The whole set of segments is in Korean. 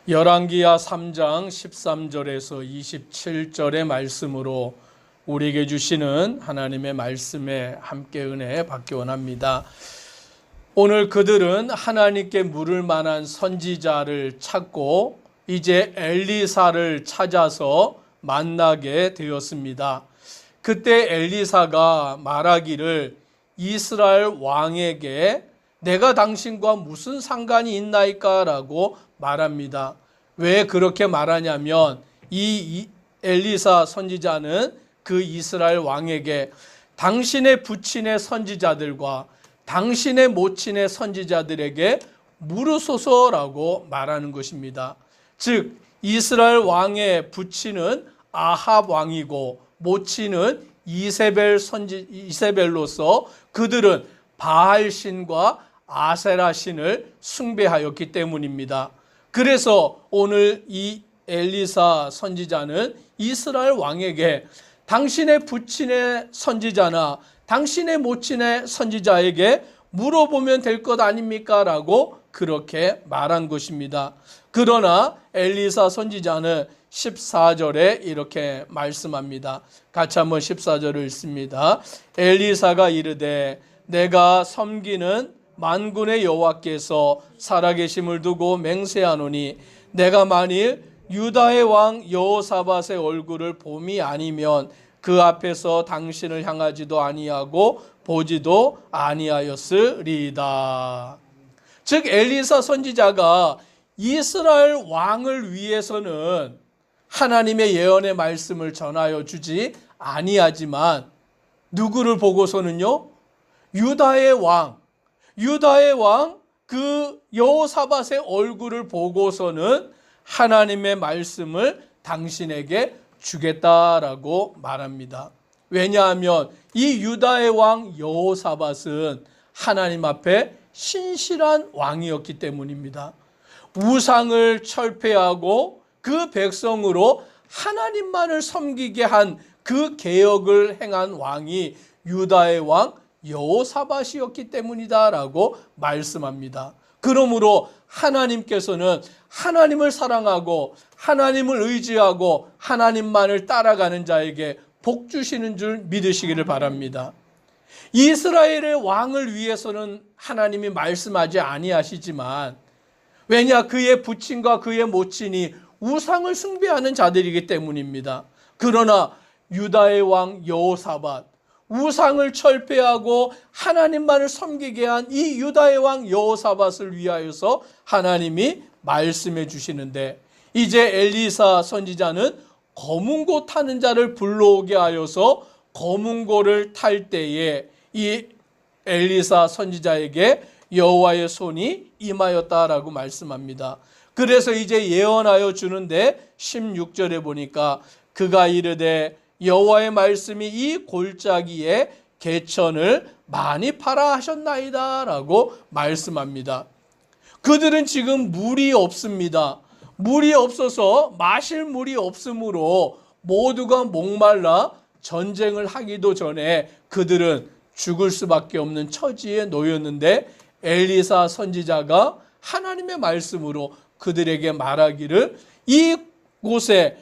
열왕기하 3장 13절에서 27절의 말씀으로 우리에게 주시는 하나님의 말씀에 함께 은혜 받기 원합니다. 오늘 그들은 하나님께 물을 만한 선지자를 찾고 이제 엘리사를 찾아서 만나게 되었습니다. 그때 엘리사가 말하기를 이스라엘 왕에게 내가 당신과 무슨 상관이 있나이까? 라고 말합니다. 왜 그렇게 말하냐면 이 엘리사 선지자는 그 이스라엘 왕에게 당신의 부친의 선지자들과 당신의 모친의 선지자들에게 물으소서라고 말하는 것입니다. 즉 이스라엘 왕의 부친은 아합 왕이고 모친은 이세벨로서 그들은 바알 신과 아세라 신을 숭배하였기 때문입니다. 그래서 오늘 이 엘리사 선지자는 이스라엘 왕에게 당신의 부친의 선지자나 당신의 모친의 선지자에게 물어보면 될 것 아닙니까? 라고 그렇게 말한 것입니다. 그러나 엘리사 선지자는 14절에 이렇게 말씀합니다. 같이 한번 14절을 읽습니다. 엘리사가 이르되 내가 섬기는 만군의 여호와께서 살아계심을 두고 맹세하노니 내가 만일 유다의 왕 여호사밧의 얼굴을 봄이 아니면 그 앞에서 당신을 향하지도 아니하고 보지도 아니하였으리이다. 즉 엘리사 선지자가 이스라엘 왕을 위해서는 하나님의 예언의 말씀을 전하여 주지 아니하지만 누구를 보고서는요? 유다의 왕 그 여호사밧의 얼굴을 보고서는 하나님의 말씀을 당신에게 주겠다라고 말합니다. 왜냐하면 이 유다의 왕 여호사밧은 하나님 앞에 신실한 왕이었기 때문입니다. 우상을 철폐하고 그 백성으로 하나님만을 섬기게 한 그 개혁을 행한 왕이 유다의 왕 여호사밧이었기 때문이다라고 말씀합니다. 그러므로 하나님께서는 하나님을 사랑하고 하나님을 의지하고 하나님만을 따라가는 자에게 복 주시는 줄 믿으시기를 바랍니다. 이스라엘의 왕을 위해서는 하나님이 말씀하지 아니하시지만 왜냐 그의 부친과 그의 모친이 우상을 숭배하는 자들이기 때문입니다. 그러나 유다의 왕 여호사밧 우상을 철폐하고 하나님만을 섬기게 한 이 유다의 왕 여호사밧을 위하여서 하나님이 말씀해 주시는데 이제 엘리사 선지자는 거문고 타는 자를 불러오게 하여서 거문고를 탈 때에 이 엘리사 선지자에게 여호와의 손이 임하였다라고 말씀합니다. 그래서 이제 예언하여 주는데 16절에 보니까 그가 이르되 여호와의 말씀이 이 골짜기에 개천을 많이 팔아 하셨나이다 라고 말씀합니다. 그들은 지금 물이 없습니다. 물이 없어서 마실 물이 없으므로 모두가 목말라 전쟁을 하기도 전에 그들은 죽을 수밖에 없는 처지에 놓였는데 엘리사 선지자가 하나님의 말씀으로 그들에게 말하기를 이곳에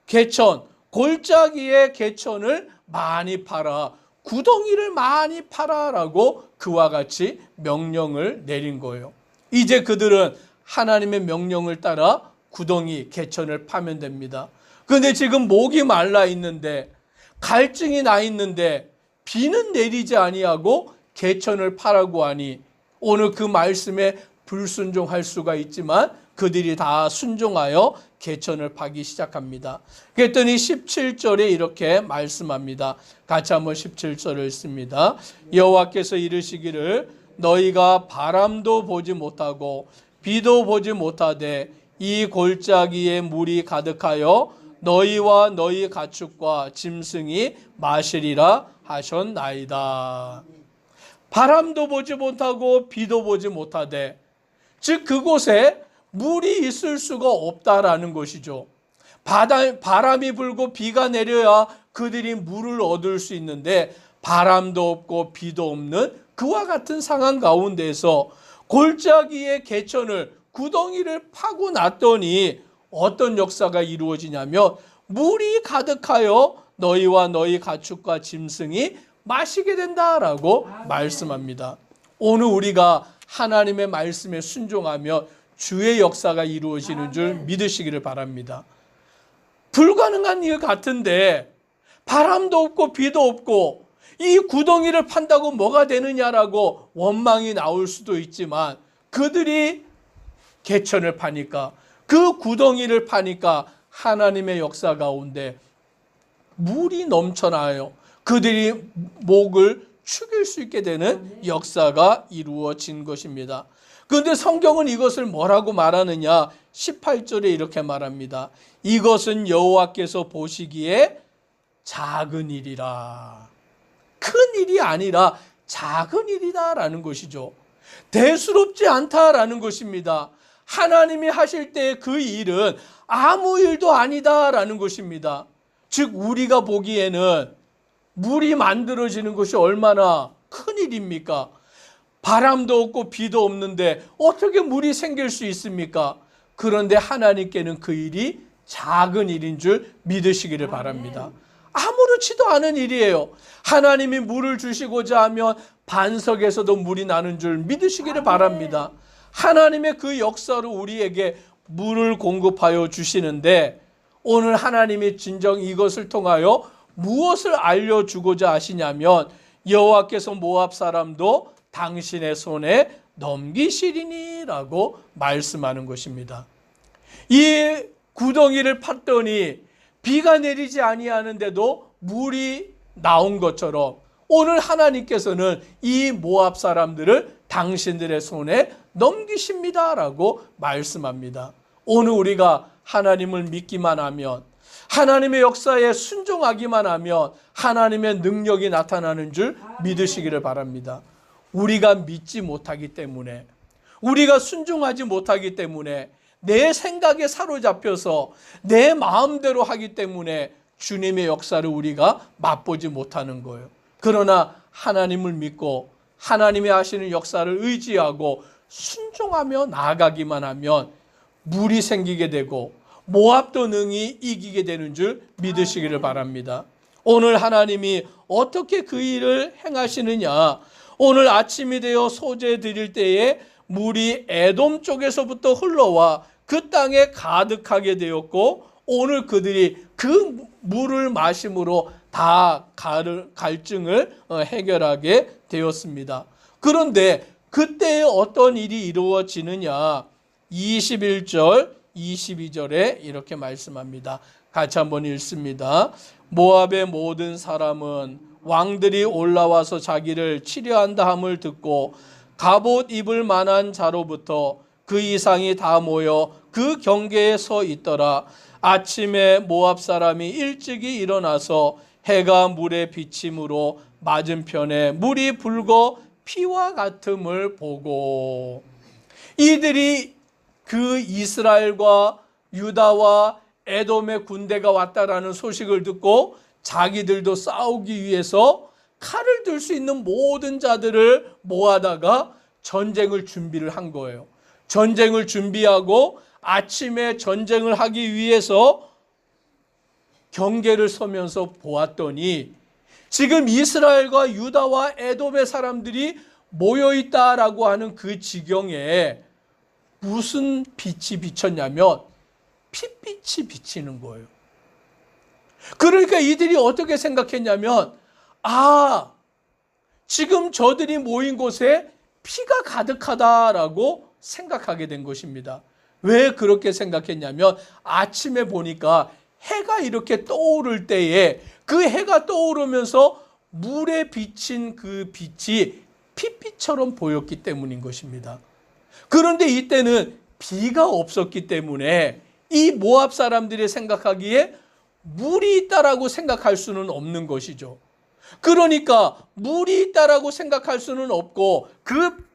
개천 골짜기의 개천을 많이 팔아 구덩이를 많이 팔아라고 그와 같이 명령을 내린 거예요. 이제 그들은 하나님의 명령을 따라 구덩이 개천을 파면 됩니다. 그런데 지금 목이 말라 있는데 갈증이 나 있는데 비는 내리지 아니하고 개천을 파라고 하니 오늘 그 말씀에 불순종할 수가 있지만 그들이 다 순종하여 개천을 파기 시작합니다. 그랬더니 17절에 이렇게 말씀합니다. 같이 한번 17절을 읽습니다. 여호와께서 이르시기를 너희가 바람도 보지 못하고 비도 보지 못하되 이 골짜기에 물이 가득하여 너희와 너희 가축과 짐승이 마시리라 하셨나이다. 바람도 보지 못하고 비도 보지 못하되 즉 그곳에 물이 있을 수가 없다라는 것이죠. 바람이 불고 비가 내려야 그들이 물을 얻을 수 있는데 바람도 없고 비도 없는 그와 같은 상황 가운데서 골짜기의 개천을 구덩이를 파고 났더니 어떤 역사가 이루어지냐면 물이 가득하여 너희와 너희 가축과 짐승이 마시게 된다라고 말씀합니다. 오늘 우리가 하나님의 말씀에 순종하며 주의 역사가 이루어지는 줄 믿으시기를 바랍니다. 불가능한 일 같은데 바람도 없고 비도 없고 이 구덩이를 판다고 뭐가 되느냐라고 원망이 나올 수도 있지만 그들이 개천을 파니까 그 구덩이를 파니까 하나님의 역사 가운데 물이 넘쳐나요. 그들이 목을 축일 수 있게 되는 역사가 이루어진 것입니다. 그런데 성경은 이것을 뭐라고 말하느냐? 18절에 이렇게 말합니다. 이것은 여호와께서 보시기에 작은 일이라. 큰 일이 아니라 작은 일이다라는 것이죠. 대수롭지 않다라는 것입니다. 하나님이 하실 때 그 일은 아무 일도 아니다라는 것입니다. 즉 우리가 보기에는 물이 만들어지는 것이 얼마나 큰 일입니까? 바람도 없고 비도 없는데 어떻게 물이 생길 수 있습니까? 그런데 하나님께는 그 일이 작은 일인 줄 믿으시기를 바랍니다. 아무렇지도 않은 일이에요. 하나님이 물을 주시고자 하면 반석에서도 물이 나는 줄 믿으시기를 바랍니다. 하나님의 그 역사로 우리에게 물을 공급하여 주시는데 오늘 하나님이 진정 이것을 통하여 무엇을 알려주고자 하시냐면 여호와께서 모압 사람도 당신의 손에 넘기시리니라고 말씀하는 것입니다. 이 구덩이를 팠더니 비가 내리지 아니하는데도 물이 나온 것처럼 오늘 하나님께서는 이 모압 사람들을 당신들의 손에 넘기십니다라고 말씀합니다. 오늘 우리가 하나님을 믿기만 하면 하나님의 역사에 순종하기만 하면 하나님의 능력이 나타나는 줄 믿으시기를 바랍니다. 우리가 믿지 못하기 때문에 우리가 순종하지 못하기 때문에 내 생각에 사로잡혀서 내 마음대로 하기 때문에 주님의 역사를 우리가 맛보지 못하는 거예요. 그러나 하나님을 믿고 하나님이 하시는 역사를 의지하고 순종하며 나아가기만 하면 물이 생기게 되고 모압도 능히 이기게 되는 줄 믿으시기를 바랍니다. 오늘 하나님이 어떻게 그 일을 행하시느냐? 오늘 아침이 되어 소재 드릴 때에 물이 에돔 쪽에서부터 흘러와 그 땅에 가득하게 되었고 오늘 그들이 그 물을 마심으로 다 갈증을 해결하게 되었습니다. 그런데 그때 어떤 일이 이루어지느냐? 21절, 22절에 이렇게 말씀합니다. 같이 한번 읽습니다. 모압의 모든 사람은 왕들이 올라와서 자기를 치려한다 함을 듣고 갑옷 입을 만한 자로부터 그 이상이 다 모여 그 경계에 서 있더라. 아침에 모압 사람이 일찍이 일어나서 해가 물에 비침으로 맞은편에 물이 붉어 피와 같음을 보고 이들이 그 이스라엘과 유다와 에돔의 군대가 왔다라는 소식을 듣고 자기들도 싸우기 위해서 칼을 들 수 있는 모든 자들을 모아다가 전쟁을 준비를 한 거예요. 전쟁을 준비하고 아침에 전쟁을 하기 위해서 경계를 서면서 보았더니 지금 이스라엘과 유다와 에돔의 사람들이 모여있다라고 하는 그 지경에 무슨 빛이 비쳤냐면 핏빛이 비치는 거예요. 그러니까 이들이 어떻게 생각했냐면 지금 저들이 모인 곳에 피가 가득하다라고 생각하게 된 것입니다. 왜 그렇게 생각했냐면 아침에 보니까 해가 이렇게 떠오를 때에 그 해가 떠오르면서 물에 비친 그 빛이 핏빛처럼 보였기 때문인 것입니다. 그런데 이때는 비가 없었기 때문에 이 모압 사람들이 생각하기에 물이 있다라고 생각할 수는 없는 것이죠. 그러니까 물이 있다라고 생각할 수는 없고 그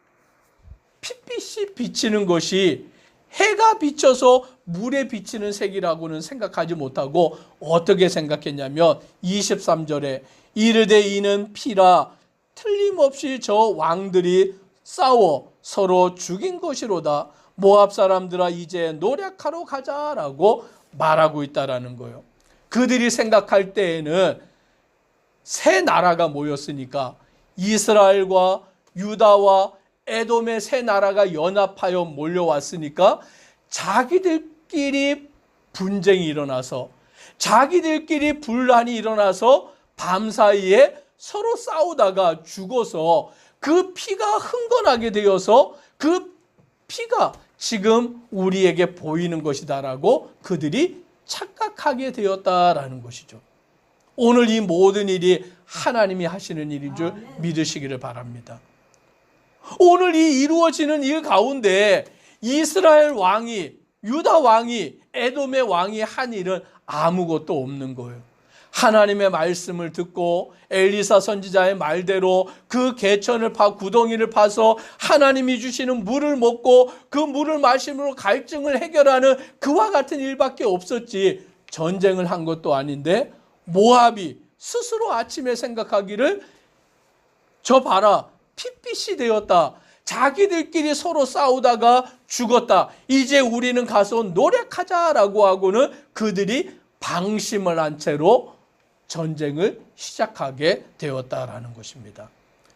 핏빛이 비치는 것이 해가 비쳐서 물에 비치는 색이라고는 생각하지 못하고 어떻게 생각했냐면 23절에 이르되 이는 피라 틀림없이 저 왕들이 싸워 서로 죽인 것이로다. 모압 사람들아 이제 노력하러 가자라고 말하고 있다라는 거예요. 그들이 생각할 때에는 세 나라가 모였으니까 이스라엘과 유다와 에돔의 세 나라가 연합하여 몰려왔으니까 자기들끼리 분쟁이 일어나서 자기들끼리 분란이 일어나서 밤사이에 서로 싸우다가 죽어서 그 피가 흥건하게 되어서 그 피가 지금 우리에게 보이는 것이다라고 그들이 착각하게 되었다라는 것이죠. 오늘 이 모든 일이 하나님이 하시는 일인 줄 믿으시기를 바랍니다. 오늘 이 이루어지는 일 가운데 이스라엘 왕이, 유다 왕이, 에돔의 왕이 한 일은 아무것도 없는 거예요. 하나님의 말씀을 듣고 엘리사 선지자의 말대로 그 개천을 구덩이를 파서 하나님이 주시는 물을 먹고 그 물을 마심으로 갈증을 해결하는 그와 같은 일밖에 없었지, 전쟁을 한 것도 아닌데 모압이 스스로 아침에 생각하기를 저 봐라, 핏빛이 되었다. 자기들끼리 서로 싸우다가 죽었다. 이제 우리는 가서 노력하자라고 하고는 그들이 방심을 한 채로 전쟁을 시작하게 되었다라는 것입니다.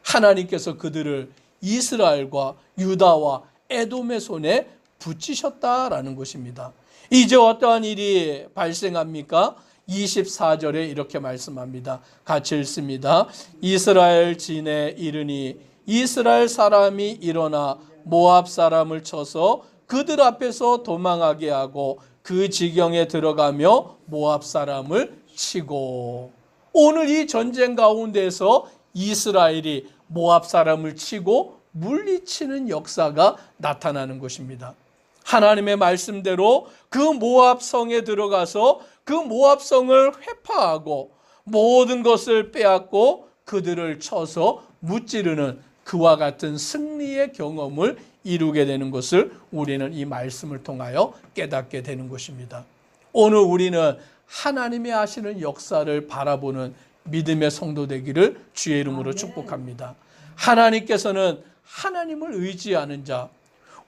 하나님께서 그들을 이스라엘과 유다와 에돔의 손에 붙이셨다라는 것입니다. 이제 어떠한 일이 발생합니까? 24절에 이렇게 말씀합니다. 같이 읽습니다. 이스라엘 진에 이르니 이스라엘 사람이 일어나 모압 사람을 쳐서 그들 앞에서 도망하게 하고 그 지경에 들어가며 모압 사람을 치고, 오늘 이 전쟁 가운데서 이스라엘이 모압 사람을 치고 물리치는 역사가 나타나는 것입니다. 하나님의 말씀대로 그 모압 성에 들어가서 그 모압 성을 회파하고 모든 것을 빼앗고 그들을 쳐서 무찌르는 그와 같은 승리의 경험을 이루게 되는 것을 우리는 이 말씀을 통하여 깨닫게 되는 것입니다. 오늘 우리는 하나님이 하시는 역사를 바라보는 믿음의 성도 되기를 주의 이름으로 축복합니다. 하나님께서는 하나님을 의지하는 자,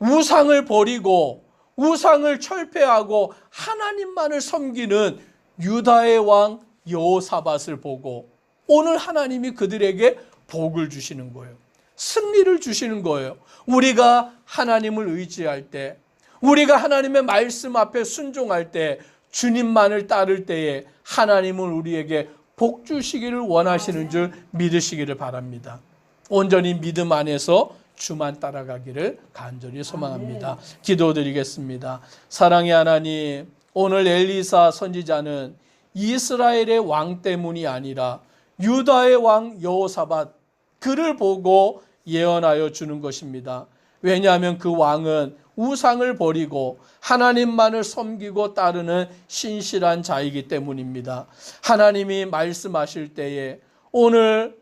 우상을 버리고 우상을 철폐하고 하나님만을 섬기는 유다의 왕 여호사밧을 보고 오늘 하나님이 그들에게 복을 주시는 거예요. 승리를 주시는 거예요. 우리가 하나님을 의지할 때, 우리가 하나님의 말씀 앞에 순종할 때, 주님만을 따를 때에 하나님은 우리에게 복 주시기를 원하시는 줄 믿으시기를 바랍니다. 온전히 믿음 안에서 주만 따라가기를 간절히 소망합니다. 기도드리겠습니다. 사랑의 하나님, 오늘 엘리사 선지자는 이스라엘의 왕 때문이 아니라 유다의 왕 여호사밧, 그를 보고 예언하여 주는 것입니다. 왜냐하면 그 왕은 우상을 버리고 하나님만을 섬기고 따르는 신실한 자이기 때문입니다. 하나님이 말씀하실 때에 오늘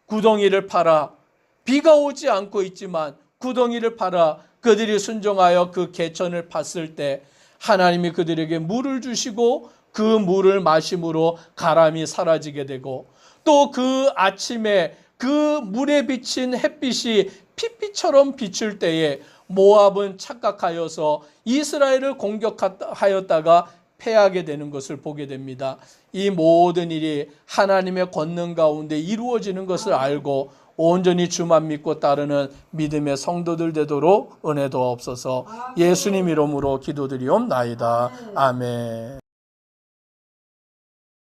구덩이를 파라, 비가 오지 않고 있지만 구덩이를 파라, 그들이 순종하여 그 개천을 팠을 때 하나님이 그들에게 물을 주시고 그 물을 마심으로 가람이 사라지게 되고, 또 그 아침에 그 물에 비친 햇빛이 핏빛처럼 비출 때에 모압은 착각하여서 이스라엘을 공격하였다가 패하게 되는 것을 보게 됩니다. 이 모든 일이 하나님의 권능 가운데 이루어지는 것을 알고 온전히 주만 믿고 따르는 믿음의 성도들 되도록 은혜 도옵소서. 예수님 이름으로 기도드리옵나이다. 아멘.